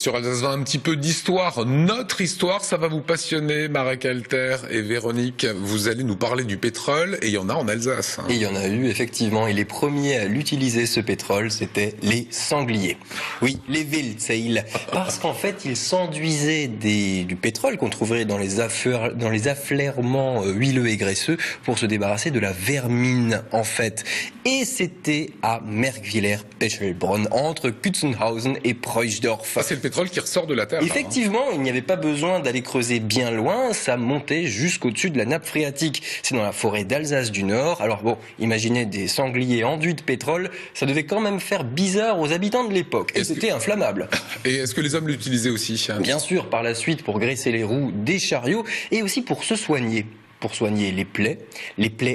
Sur Alsace 20, un petit peu d'histoire, notre histoire, ça va vous passionner, Marek Alter et Véronique. Vous allez nous parler du pétrole, et il y en a en Alsace. Et il y en a eu, effectivement, et les premiers à l'utiliser, ce pétrole, c'était les sangliers. Oui, les Wildseil, parce qu'en fait, ils s'enduisaient du pétrole qu'on trouverait dans les affleurements huileux et graisseux pour se débarrasser de la vermine, en fait. Et c'était à Merkwiller-Pechelbronn, entre Kutzenhausen et Preuchdorf. Ah, c'est le pétrole qui ressort de la terre. Effectivement, il n'y avait pas besoin d'aller creuser bien loin, ça montait jusqu'au-dessus de la nappe phréatique. C'est dans la forêt d'Alsace du Nord. Alors bon, imaginez des sangliers enduits de pétrole, ça devait quand même faire bizarre aux habitants de l'époque. Et c'était inflammable. Et est-ce que les hommes l'utilisaient aussi? Bien sûr, par la suite pour graisser les roues des chariots et aussi pour se soigner. Pour soigner les plaies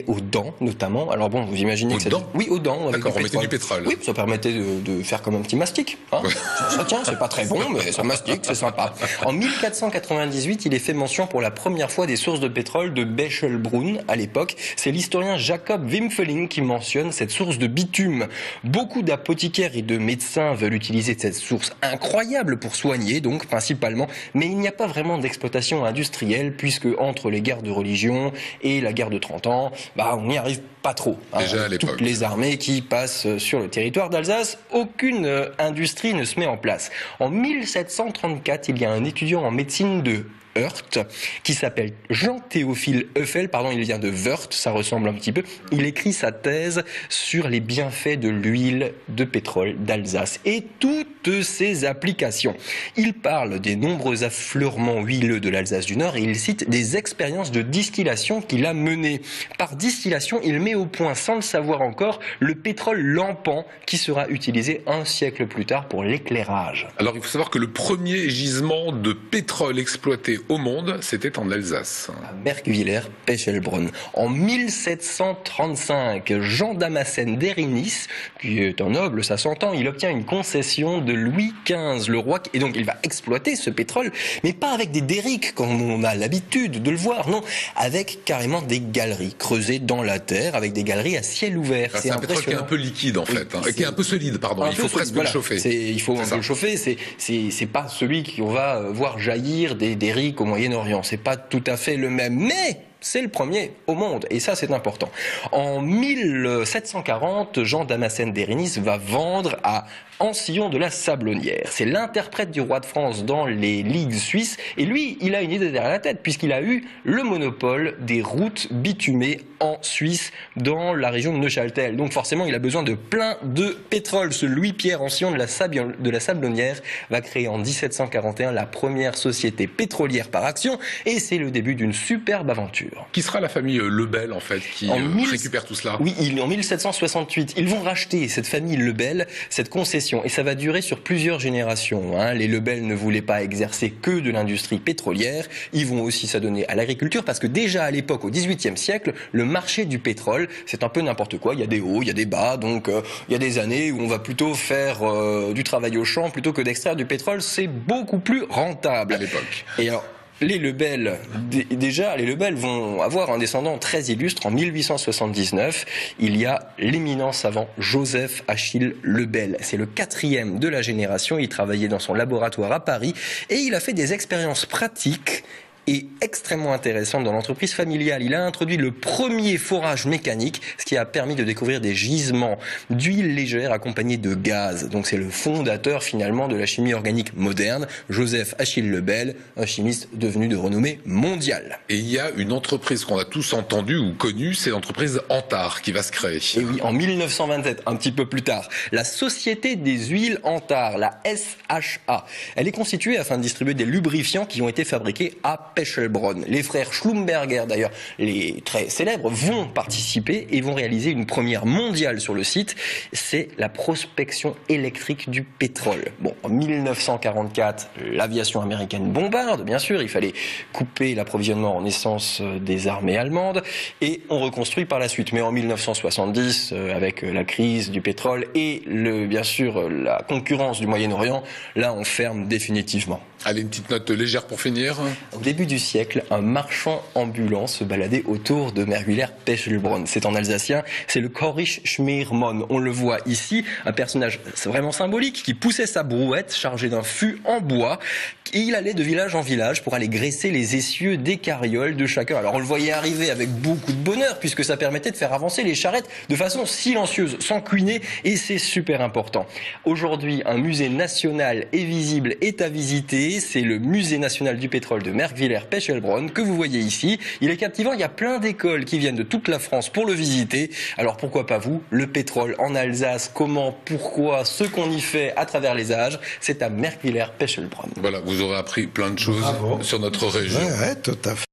aux dents notamment. Alors bon, vous imaginez que dents. Oui, aux dents. D'accord, on mettait du pétrole. Oui, ça permettait de faire comme un petit mastic. Hein. Ouais. Ça tient, c'est pas très bon, mais ça mastique, c'est sympa. En 1498, il est fait mention pour la première fois des sources de pétrole de Pechelbronn à l'époque. C'est l'historien Jacob Wimfeling qui mentionne cette source de bitume. Beaucoup d'apothicaires et de médecins veulent utiliser cette source incroyable pour soigner, donc principalement, mais il n'y a pas vraiment d'exploitation industrielle puisque entre les guerres de religion et la guerre de 30 ans, on n'y arrive pas trop. Déjà à l'époque. Toutes les armées qui passent sur le territoire d'Alsace, aucune industrie ne se met en place. En 1734, il y a un étudiant en médecine de Heurt, qui s'appelle Jean-Théophile Eiffel, il vient de Wörth, ça ressemble un petit peu. Il écrit sa thèse sur les bienfaits de l'huile de pétrole d'Alsace et toutes ses applications. Il parle des nombreux affleurements huileux de l'Alsace du Nord et il cite des expériences de distillation qu'il a menées. Par distillation, il met au point, sans le savoir encore, le pétrole lampant qui sera utilisé un siècle plus tard pour l'éclairage. Alors il faut savoir que le premier gisement de pétrole exploité au monde, c'était en Alsace. À Merkwiller-Pechelbronn. En 1735, Jean Damascène d'Erinis, qui est un noble, ça s'entend, il obtient une concession de Louis XV, le roi, et donc il va exploiter ce pétrole, mais pas avec des derricks, comme on a l'habitude de le voir, non, avec carrément des galeries creusées dans la terre, avec des galeries à ciel ouvert. C'est un pétrole qui est un peu liquide, en fait, qui est un peu solide, pardon, il faut presque le chauffer. Il faut un peu le chauffer, c'est pas celui qu'on va voir jaillir des derricks au Moyen-Orient. C'est pas tout à fait le même, mais c'est le premier au monde, et ça c'est important. En 1740, Jean Damascène d'Erinis va vendre à Ancillon de la Sablonnière. C'est l'interprète du roi de France dans les ligues suisses, et lui, il a une idée derrière la tête, puisqu'il a eu le monopole des routes bitumées en Suisse, dans la région de Neuchâtel. Donc forcément, il a besoin de plein de pétrole. Ce Louis-Pierre Ancillon de la Sablonnière va créer en 1741 la première société pétrolière par action, et c'est le début d'une superbe aventure. Qui sera la famille Lebel, en fait, qui récupère tout cela? Oui, en 1768, ils vont racheter, cette famille Lebel, cette concession, et ça va durer sur plusieurs générations. Les Lebel ne voulaient pas exercer que de l'industrie pétrolière, ils vont aussi s'adonner à l'agriculture, parce que déjà à l'époque, au XVIIIe siècle, le marché du pétrole, c'est un peu n'importe quoi, il y a des hauts, il y a des bas, donc il y a des années où on va plutôt faire du travail au champ plutôt que d'extraire du pétrole, c'est beaucoup plus rentable. À l'époque. Et alors, les Lebel, les Lebel vont avoir un descendant très illustre. En 1879, il y a l'éminent savant Joseph Achille Lebel. C'est le 4e de la génération. Il travaillait dans son laboratoire à Paris et il a fait des expériences pratiques et extrêmement intéressante dans l'entreprise familiale. Il a introduit le premier forage mécanique, ce qui a permis de découvrir des gisements d'huile légère accompagnés de gaz. Donc c'est le fondateur finalement de la chimie organique moderne, Joseph Achille Lebel, un chimiste devenu de renommée mondiale. Et il y a une entreprise qu'on a tous entendue ou connue, c'est l'entreprise Antar qui va se créer. Et oui, en 1927, un petit peu plus tard, la Société des huiles Antar, la SHA, elle est constituée afin de distribuer des lubrifiants qui ont été fabriqués à Pechelbronn. Les frères Schlumberger, d'ailleurs, les très célèbres, vont participer et vont réaliser une première mondiale sur le site. C'est la prospection électrique du pétrole. Bon, en 1944, l'aviation américaine bombarde, bien sûr, il fallait couper l'approvisionnement en essence des armées allemandes et on reconstruit par la suite. Mais en 1970, avec la crise du pétrole et bien sûr la concurrence du Moyen-Orient, là on ferme définitivement. Allez, une petite note légère pour finir. Au début du siècle, un marchand ambulant se baladait autour de Merguilaire-Pechelbronn. C'est en alsacien, c'est le Korisch Schmiermann. On le voit ici, un personnage vraiment symbolique qui poussait sa brouette chargée d'un fût en bois. Et il allait de village en village pour aller graisser les essieux des carrioles de chacun. Alors on le voyait arriver avec beaucoup de bonheur puisque ça permettait de faire avancer les charrettes de façon silencieuse, sans cuiner, et c'est super important. Aujourd'hui, un musée national et visible est à visiter. C'est le musée national du pétrole de Merguilaire-Pechelbronn que vous voyez ici. Il est captivant, il y a plein d'écoles qui viennent de toute la France pour le visiter. Alors pourquoi pas vous? Le pétrole en Alsace, comment, pourquoi, ce qu'on y fait à travers les âges, c'est à Merguilaire-Pechelbronn. Voilà, vous aurez appris plein de choses sur notre région. Ouais, tout à fait.